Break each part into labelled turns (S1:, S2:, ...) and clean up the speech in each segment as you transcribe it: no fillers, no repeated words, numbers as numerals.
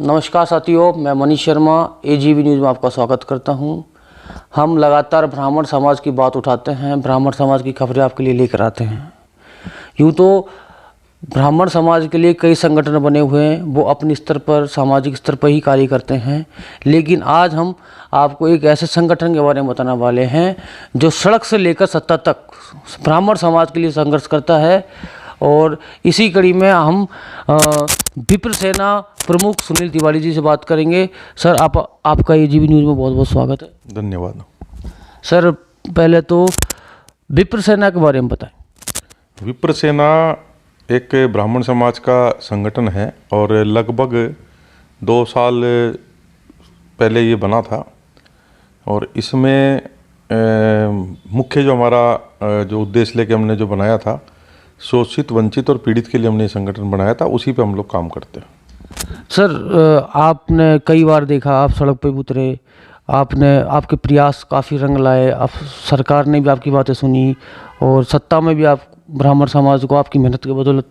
S1: नमस्कार साथियों, मैं मनीष शर्मा एजीवी न्यूज़ में आपका स्वागत करता हूं। हम लगातार ब्राह्मण समाज की बात उठाते हैं, ब्राह्मण समाज की खबरें आपके लिए लेकर आते हैं। यूँ तो ब्राह्मण समाज के लिए कई संगठन बने हुए हैं, वो अपने स्तर पर, सामाजिक स्तर पर ही कार्य करते हैं। लेकिन आज हम आपको एक ऐसे संगठन के बारे में बताने वाले हैं जो सड़क से लेकर सत्ता तक ब्राह्मण समाज के लिए संघर्ष करता है। और इसी कड़ी में हम विप्र सेना प्रमुख सुनील तिवारी जी से बात करेंगे। सर, आपका एजीवी न्यूज़ में बहुत बहुत स्वागत है।
S2: धन्यवाद।
S1: सर, पहले तो विप्र सेना के बारे में बताएं।
S2: विप्र सेना एक ब्राह्मण समाज का संगठन है और लगभग 2 साल पहले ये बना था। और इसमें मुख्य जो हमारा जो उद्देश्य लेके हमने जो बनाया था, शोषित, वंचित और पीड़ित के लिए हमने ये संगठन बनाया था, उसी पे हम लोग काम करते हैं।
S1: सर, आपने कई बार देखा, आप सड़क पे उतरे, आपके प्रयास काफ़ी रंग लाए, आप सरकार ने भी आपकी बातें सुनी और सत्ता में भी आप ब्राह्मण समाज को आपकी मेहनत के बदौलत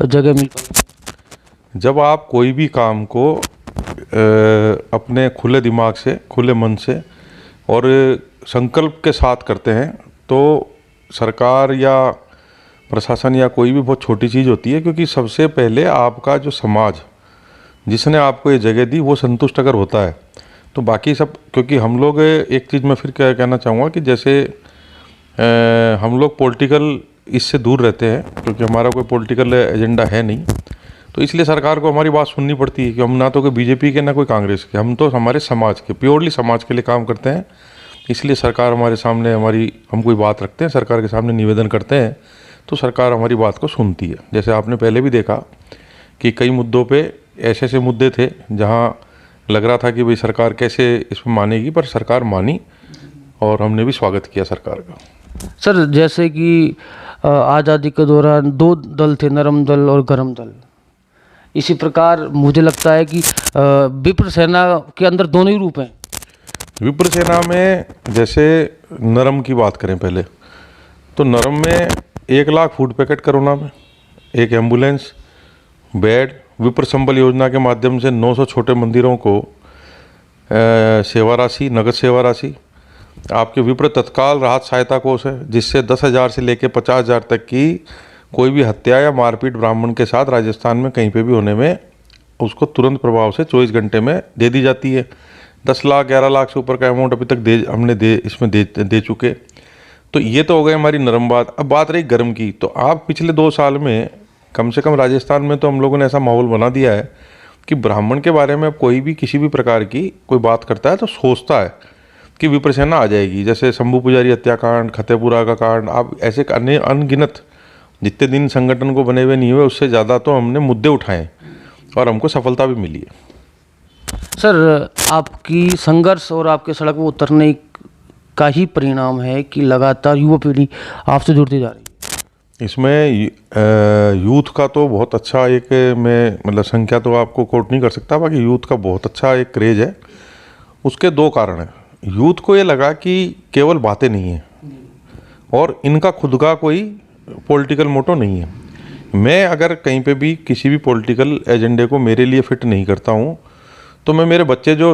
S1: जगह मिल पाई।
S2: जब आप कोई भी काम को अपने खुले दिमाग से, खुले मन से और संकल्प के साथ करते हैं, तो सरकार या प्रशासन या कोई भी बहुत छोटी चीज़ होती है, क्योंकि सबसे पहले आपका जो समाज जिसने आपको ये जगह दी वो संतुष्ट अगर होता है तो बाकी सब। क्योंकि हम लोग, एक चीज़ मैं फिर क्या कहना चाहूँगा कि जैसे हम लोग पॉलिटिकल इससे दूर रहते हैं, क्योंकि हमारा कोई पॉलिटिकल एजेंडा है नहीं, तो इसलिए सरकार को हमारी बात सुननी पड़ती है कि हम ना तो कोई बीजेपी के ना कोई कांग्रेस के, हम तो हमारे समाज के, प्योरली समाज के लिए काम करते हैं। इसलिए सरकार हमारे सामने, हम कोई बात रखते हैं, सरकार के सामने निवेदन करते हैं, तो सरकार हमारी बात को सुनती है। जैसे आपने पहले भी देखा कि कई मुद्दों पे ऐसे ऐसे मुद्दे थे जहां लग रहा था कि भाई सरकार कैसे इसमें मानेगी, पर सरकार मानी और हमने भी स्वागत किया सरकार का।
S1: सर, जैसे कि आज़ादी के दौरान 2 दल थे, नरम दल और गरम दल। इसी प्रकार मुझे लगता है कि विप्र सेना के अंदर दोनों ही रूप हैं।
S2: विप्र सेना में जैसे नरम की बात करें पहले, तो नरम में 1 लाख फूड पैकेट कोरोना में, एक एम्बुलेंस, बेड, विप्र संबल योजना के माध्यम से 900 छोटे मंदिरों को सेवा राशि, नगद सेवा राशि, आपके विप्र तत्काल राहत सहायता कोष है, जिससे 10,000 से लेकर 50,000 तक की कोई भी हत्या या मारपीट ब्राह्मण के साथ राजस्थान में कहीं पे भी होने में उसको तुरंत प्रभाव से 24 घंटे में दे दी जाती है। 10 लाख, 11 लाख से ऊपर का अमाउंट अभी तक हमने दे चुके। तो ये तो हो गई हमारी नरम बात। अब बात रही गर्म की, तो आप पिछले 2 साल में कम से कम राजस्थान में तो हम लोगों ने ऐसा माहौल बना दिया है कि ब्राह्मण के बारे में अब कोई भी किसी भी प्रकार की कोई बात करता है तो सोचता है कि विप्र सेना आ जाएगी। जैसे शंभू पुजारी हत्याकांड, फतेहपुरा का कांड, आप ऐसे अन्य अनगिनत जितने दिन संगठन को बने हुए नहीं हुए, उससे ज़्यादा तो हमने मुद्दे उठाए और हमको सफलता भी मिली है।
S1: सर, आपकी संघर्ष और आपके सड़क पर उतरने का ही परिणाम है कि लगातार युवा पीढ़ी आपसे जुड़ती जा रही है।
S2: इसमें यूथ का तो बहुत अच्छा एक, मैं मतलब संख्या तो आपको कोट नहीं कर सकता, बाकी यूथ का बहुत अच्छा एक क्रेज है। उसके 2 कारण हैं। यूथ को ये लगा कि केवल बातें नहीं है और इनका खुद का कोई पॉलिटिकल मोटो नहीं है। मैं अगर कहीं पे भी किसी भी पॉलिटिकल एजेंडे को मेरे लिए फिट नहीं करता हूँ, तो मैं, मेरे बच्चे जो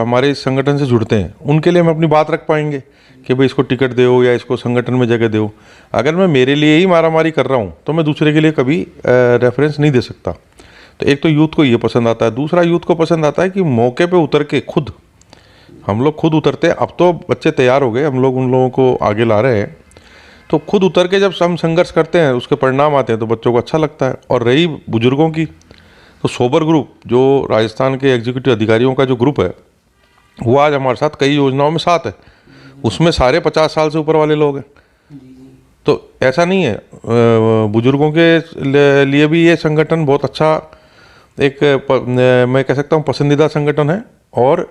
S2: हमारे इस संगठन से जुड़ते हैं, उनके लिए हम अपनी बात रख पाएंगे कि भाई इसको टिकट दो या इसको संगठन में जगह दो। अगर मैं मेरे लिए ही मारामारी कर रहा हूँ तो मैं दूसरे के लिए कभी रेफरेंस नहीं दे सकता। तो एक तो यूथ को ये पसंद आता है, दूसरा यूथ को पसंद आता है कि मौके पे उतर के खुद हम लोग खुद उतरते हैं। अब तो बच्चे तैयार हो गए, हम लोग उन लोगों को आगे ला रहे हैं, तो खुद उतर के जब हम संघर्ष करते हैं, उसके परिणाम आते हैं, तो बच्चों को अच्छा लगता है। और रही बुजुर्गों की, तो सोबर ग्रुप, जो राजस्थान के एग्जीक्यूटिव अधिकारियों का जो ग्रुप है, वो आज हमारे साथ कई योजनाओं में साथ है। उसमें सारे 50 साल से ऊपर वाले लोग हैं। तो ऐसा नहीं है, बुजुर्गों के लिए भी ये संगठन बहुत अच्छा एक मैं कह सकता हूँ पसंदीदा संगठन है, और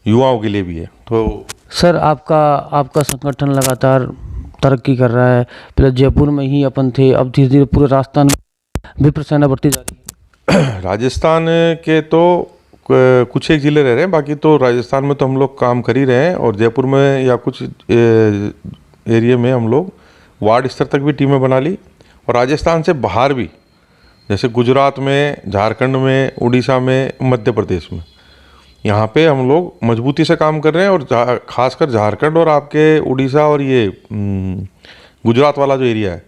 S2: युवाओं के लिए भी है। तो
S1: सर, आपका संगठन लगातार तरक्की कर रहा है। पहले जयपुर में ही अपन थे, अब धीरे धीरे पूरे राजस्थान में विप्र सेना बढ़ती जा रही है।
S2: राजस्थान के तो कुछ एक ज़िले रह रहे हैं, बाकी तो राजस्थान में तो हम लोग काम कर ही रहे हैं। और जयपुर में या कुछ एरिया में हम लोग वार्ड स्तर तक भी टीमें बना ली, और राजस्थान से बाहर भी जैसे गुजरात में, झारखंड में, उड़ीसा में, मध्य प्रदेश में, यहाँ पे हम लोग मजबूती से काम कर रहे हैं। और खासकर झारखंड और आपके उड़ीसा और ये गुजरात वाला जो एरिया है,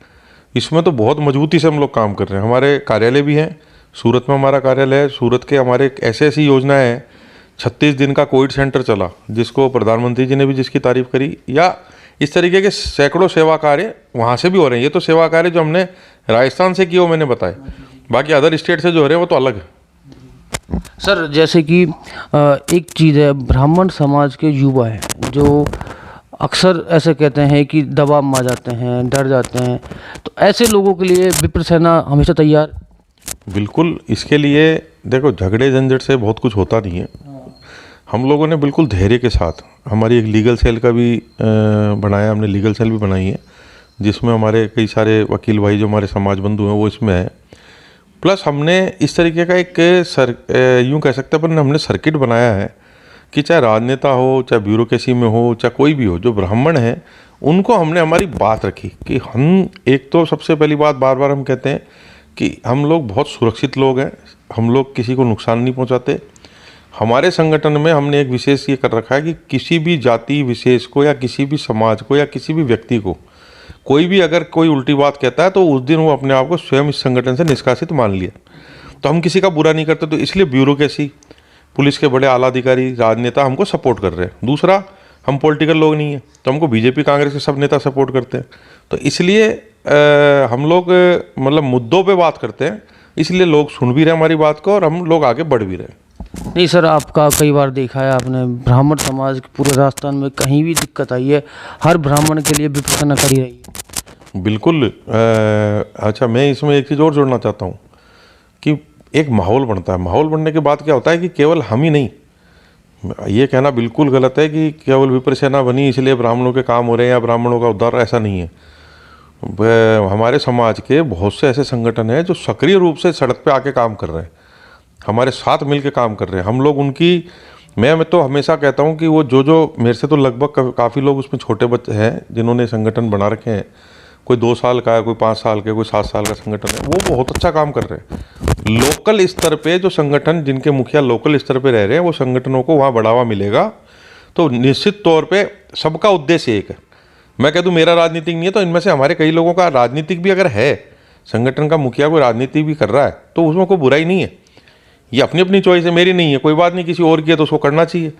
S2: इसमें तो बहुत मजबूती से हम लोग काम कर रहे हैं। हमारे कार्यालय भी हैं, सूरत में हमारा कार्यालय है। सूरत के हमारे ऐसी ऐसी योजनाएं हैं, 36 दिन का कोविड सेंटर चला, जिसको प्रधानमंत्री जी ने भी जिसकी तारीफ करी, या इस तरीके के सैकड़ों सेवा कार्य वहाँ से भी हो रहे हैं। ये तो सेवा कार्य जो हमने राजस्थान से किए वो मैंने बताए, बाकी अदर स्टेट से जो हो रहे हैं वो तो अलग है।
S1: सर जैसे कि एक चीज़ है, ब्राह्मण समाज के युवा हैं जो अक्सर ऐसे कहते हैं कि दबाव में आ जाते हैं, डर जाते हैं, तो ऐसे लोगों के लिए विप्र सेना हमेशा तैयार।
S2: बिल्कुल, इसके लिए देखो झगड़े झंझट से बहुत कुछ होता नहीं है। हम लोगों ने बिल्कुल धैर्य के साथ, हमारी एक लीगल सेल का भी बनाया, हमने लीगल सेल भी बनाई है, जिसमें हमारे कई सारे वकील भाई जो हमारे समाज बंधु हैं वो इसमें है। प्लस हमने इस तरीके का एक यूँ कह सकते हैं अपन, हमने सर्किट बनाया है कि चाहे राजनेता हो, चाहे ब्यूरोक्रेसी में हो, चाहे कोई भी हो, जो ब्राह्मण हैं उनको हमने हमारी बात रखी कि हम, एक तो सबसे पहली बात बार बार हम कहते हैं कि हम लोग बहुत सुरक्षित लोग हैं, हम लोग किसी को नुकसान नहीं पहुंचाते। हमारे संगठन में हमने एक विशेष ये कर रखा है कि किसी भी जाति विशेष को या किसी भी समाज को या किसी भी व्यक्ति को कोई भी अगर कोई उल्टी बात कहता है तो उस दिन वो अपने आप को स्वयं इस संगठन से निष्कासित मान लिया। तो हम किसी का बुरा नहीं करते, तो इसलिए ब्यूरोक्रेसी, पुलिस के बड़े आला अधिकारी, राजनेता हमको सपोर्ट कर रहे हैं। दूसरा, हम पॉलिटिकल लोग नहीं हैं, तो हमको बीजेपी कांग्रेस के सब नेता सपोर्ट करते हैं। तो इसलिए हम लोग मतलब मुद्दों पे बात करते हैं, इसलिए लोग सुन भी रहे हमारी बात को और हम लोग आगे बढ़ भी रहे।
S1: नहीं सर, आपका कई बार देखा है आपने, ब्राह्मण समाज के पूरे राजस्थान में कहीं भी दिक्कत आई है, हर ब्राह्मण के लिए विप्र सेना खड़ी रही है।
S2: बिल्कुल। अच्छा, मैं इसमें एक चीज़ और जोड़ना चाहता हूँ कि एक माहौल बनता है। माहौल बनने के बाद क्या होता है कि केवल हम ही नहीं, ये कहना बिल्कुल गलत है कि केवल विप्र सेना बनी इसलिए ब्राह्मणों के काम हो रहे हैं या ब्राह्मणों का उद्धार, ऐसा नहीं है। हमारे समाज के बहुत से ऐसे संगठन हैं जो सक्रिय रूप से सड़क पे आके काम कर रहे हैं, हमारे साथ मिल के काम कर रहे हैं। हम लोग उनकी, मैं तो हमेशा कहता हूँ कि वो जो मेरे से तो लगभग काफ़ी लोग उसमें छोटे बच्चे हैं जिन्होंने संगठन बना रखे हैं, कोई 2 साल का है, कोई 5 साल का, कोई 7 साल का संगठन है, वो बहुत अच्छा काम कर रहे हैं। लोकल स्तर पे जो संगठन, जिनके मुखिया लोकल स्तर पे रह रहे हैं, वो संगठनों को वहाँ बढ़ावा मिलेगा। तो निश्चित तौर पे सबका उद्देश्य एक है। मैं कह दूँ मेरा राजनीतिक नहीं है, तो इनमें से हमारे कई लोगों का राजनीतिक भी अगर है, संगठन का मुखिया कोई राजनीति भी कर रहा है, तो उसमें कोई बुराई नहीं है। ये अपनी अपनी चॉइस है, मेरी नहीं है, कोई बात नहीं, किसी और की है तो उसको करना चाहिए।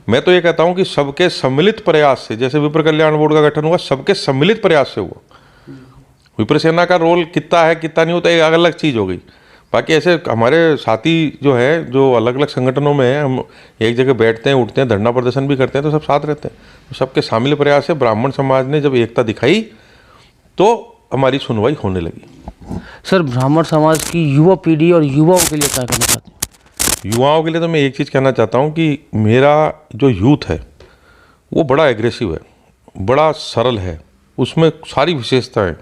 S2: मैं तो ये कहता हूँ कि सबके सम्मिलित प्रयास से, जैसे विप्र कल्याण बोर्ड का गठन हुआ, सबके सम्मिलित प्रयास से हुआ। विप्र सेना का रोल कितना है कितना नहीं होता, एक अलग अलग चीज़ हो गई। बाकी ऐसे हमारे साथी जो है, जो अलग अलग संगठनों में हैं, हम एक जगह बैठते हैं, उठते हैं, धरना प्रदर्शन भी करते हैं, तो सब साथ रहते हैं। तो सबके शामिल प्रयास से ब्राह्मण समाज ने जब एकता दिखाई तो हमारी सुनवाई होने लगी।
S1: सर, ब्राह्मण समाज की युवा पीढ़ी और युवाओं के लिए क्या करना चाहते हैं?
S2: युवाओं के लिए तो मैं एक चीज़ कहना चाहता हूँ कि मेरा जो यूथ है वो बड़ा एग्रेसिव है, बड़ा सरल है, उसमें सारी विशेषताएं।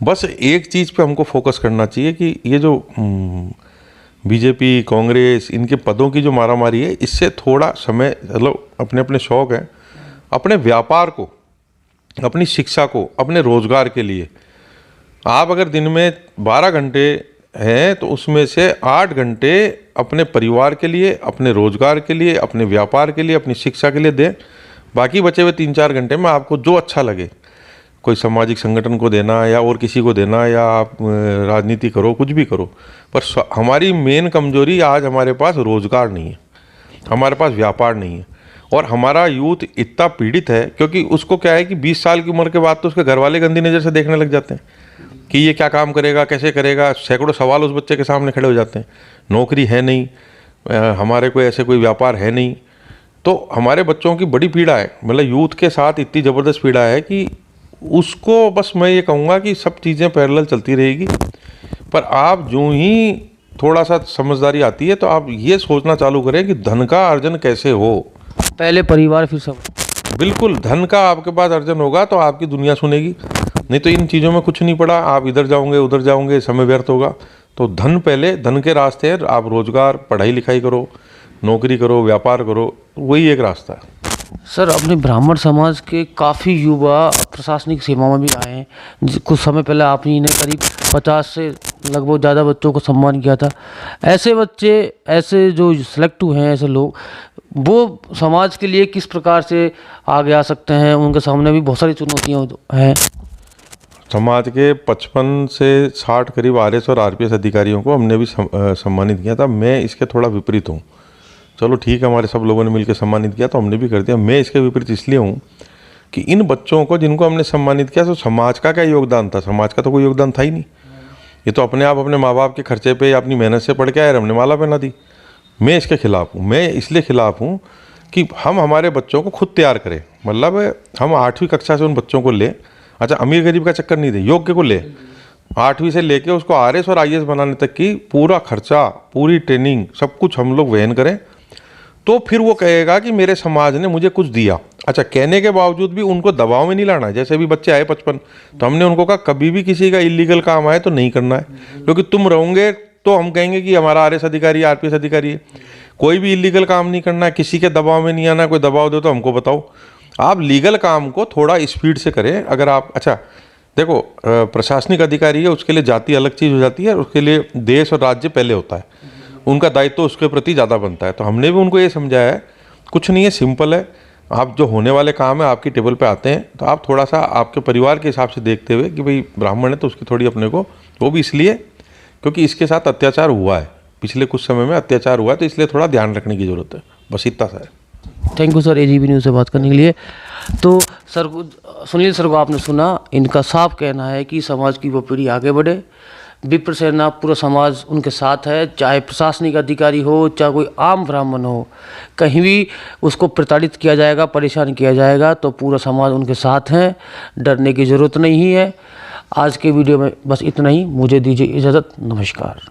S2: बस एक चीज़ पे हमको फोकस करना चाहिए कि ये जो बीजेपी, कांग्रेस, इनके पदों की जो मारामारी है, इससे थोड़ा समय, मतलब अपने अपने शौक हैं, अपने व्यापार को, अपनी शिक्षा को, अपने रोजगार के लिए आप अगर दिन में 12 घंटे हैं तो उसमें से 8 घंटे अपने परिवार के लिए, अपने रोजगार के लिए, अपने व्यापार के लिए, अपनी शिक्षा के लिए दें। बाकी बचे हुए 3-4 घंटे में आपको जो अच्छा लगे, कोई सामाजिक संगठन को देना या और किसी को देना, या आप राजनीति करो, कुछ भी करो। पर हमारी मेन कमजोरी आज हमारे पास रोजगार नहीं है, हमारे पास व्यापार नहीं है। और हमारा यूथ इतना पीड़ित है क्योंकि उसको क्या है कि 20 साल की उम्र के बाद तो उसके घर वाले गंदी नज़र से देखने लग जाते हैं कि ये क्या काम करेगा, कैसे करेगा। सैकड़ों सवाल उस बच्चे के सामने खड़े हो जाते हैं। नौकरी है नहीं, हमारे कोई ऐसे कोई व्यापार है नहीं। तो हमारे बच्चों की बड़ी पीड़ा है, मतलब यूथ के साथ इतनी ज़बरदस्त पीड़ा है कि उसको, बस मैं ये कहूँगा कि सब चीज़ें पैरेलल चलती रहेगी। पर आप जो ही थोड़ा सा समझदारी आती है तो आप ये सोचना चालू करें कि धन का अर्जन कैसे हो।
S1: पहले परिवार फिर सब।
S2: बिल्कुल, धन का आपके पास अर्जन होगा तो आपकी दुनिया सुनेगी, नहीं तो इन चीज़ों में कुछ नहीं पड़ा, आप इधर जाओगे उधर जाओगे, समय व्यर्थ होगा। तो धन पहले, धन के रास्ते हैं, आप रोजगार, पढ़ाई लिखाई करो, नौकरी करो, व्यापार करो, वही एक रास्ता है।
S1: सर, अपने ब्राह्मण समाज के काफ़ी युवा प्रशासनिक सेवाओं में भी आए हैं। कुछ समय पहले आपने इन्हें करीब 50 से लगभग ज़्यादा बच्चों को सम्मान किया था। ऐसे बच्चे, ऐसे जो सिलेक्ट हुए हैं, ऐसे लोग, वो समाज के लिए किस प्रकार से आगे आ सकते हैं? उनके सामने भी बहुत सारी चुनौतियाँ हैं।
S2: समाज के 55 से 60 करीब आरएस और आरपीएस अधिकारियों को हमने भी सम्मानित किया था। मैं इसके थोड़ा विपरीत हूँ। चलो ठीक है, हमारे सब लोगों ने मिलकर सम्मानित किया तो हमने भी कर दिया। मैं इसके विपरीत इसलिए हूँ कि इन बच्चों को जिनको हमने सम्मानित किया तो समाज का क्या योगदान था? समाज का तो कोई योगदान था ही नहीं। ये तो अपने आप अपने माँ बाप के खर्चे पे या अपनी मेहनत से पढ़ के आए, हमने माला पहना दी। मैं इसके खिलाफ हूँ। मैं इसलिए खिलाफ हूँ कि हम हमारे बच्चों को खुद तैयार करें। मतलब हम 8वीं कक्षा से उन बच्चों को लें, अच्छा अमीर गरीब का चक्कर नहीं दे, योग्य को ले, 8वीं से लेके उसको आरएस और आईएएस बनाने तक की पूरा खर्चा, पूरी ट्रेनिंग, सब कुछ हम लोग वहन करें। तो फिर वो कहेगा कि मेरे समाज ने मुझे कुछ दिया। अच्छा, कहने के बावजूद भी उनको दबाव में नहीं लाना है। जैसे भी बच्चे आए 55, तो हमने उनको कहा कभी भी किसी का इलीगल काम आए तो नहीं करना है, क्योंकि तुम रहोगे तो हम कहेंगे कि हमारा आरएस अधिकारी, आरपीएस अधिकारी है। कोई भी इलीगल काम नहीं करना है, किसी के दबाव में नहीं आना। कोई दबाव दे तो हमको बताओ। आप लीगल काम को थोड़ा स्पीड से करें। अगर आप, अच्छा देखो, प्रशासनिक अधिकारी है, उसके लिए जाति अलग चीज़ हो जाती है, उसके लिए देश और राज्य पहले होता है, उनका दायित्व तो उसके प्रति ज़्यादा बनता है। तो हमने भी उनको ये समझाया है, कुछ नहीं है, सिंपल है। आप जो होने वाले काम है आपकी टेबल पे आते हैं, तो आप थोड़ा सा आपके परिवार के हिसाब से देखते हुए कि भाई ब्राह्मण है तो उसकी थोड़ी अपने को, वो भी इसलिए क्योंकि इसके साथ अत्याचार हुआ है, पिछले कुछ समय में अत्याचार हुआ है, तो इसलिए थोड़ा ध्यान रखने की ज़रूरत है। बस इतना सा है।
S1: Thank you sir, AGB news से बात करने के लिए। तो सर, सुनील सर को आपने सुना, इनका साफ कहना है कि समाज की वो पीढ़ी आगे बढ़े। विप्र सेना, पूरा समाज उनके साथ है, चाहे प्रशासनिक अधिकारी हो, चाहे कोई आम ब्राह्मण हो, कहीं भी उसको प्रताड़ित किया जाएगा, परेशान किया जाएगा तो पूरा समाज उनके साथ है, डरने की ज़रूरत नहीं है। आज के वीडियो में बस इतना ही। मुझे दीजिए इजाज़त। नमस्कार।